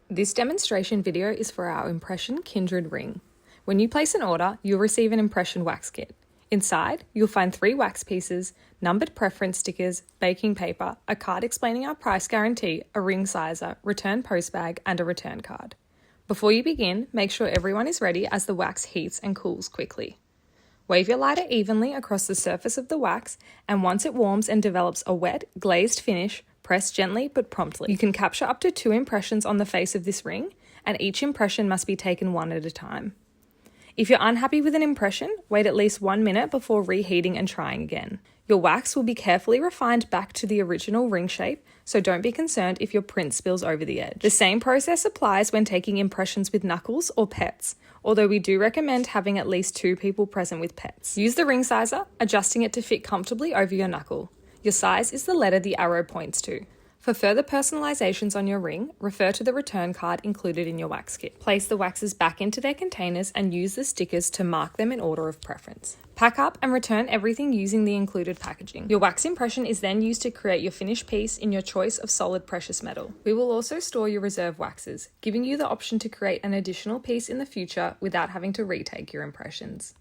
This demonstration video is for our impression Kindred ring. When you place an order, you'll receive an impression wax kit. Inside, you'll find 3 wax pieces, numbered preference stickers, baking paper, a card explaining our price guarantee, a ring sizer, return post bag, and a return card. Before you begin, make sure everyone is ready as the wax heats and cools quickly. Wave your lighter evenly across the surface of the wax, and once it warms and develops a wet, glazed finish, press gently but promptly. You can capture up to 2 impressions on the face of this ring, and each impression must be taken one at a time. If you're unhappy with an impression, wait at least 1 minute before reheating and trying again. Your wax will be carefully refined back to the original ring shape, so don't be concerned if your print spills over the edge. The same process applies when taking impressions with knuckles or pets, although we do recommend having at least 2 people present with pets. Use the ring sizer, adjusting it to fit comfortably over your knuckle. Your size is the letter the arrow points to. For further personalizations on your ring, refer to the return card included in your wax kit. Place the waxes back into their containers and use the stickers to mark them in order of preference. Pack up and return everything using the included packaging. Your wax impression is then used to create your finished piece in your choice of solid precious metal. We will also store your reserve waxes, giving you the option to create an additional piece in the future without having to retake your impressions.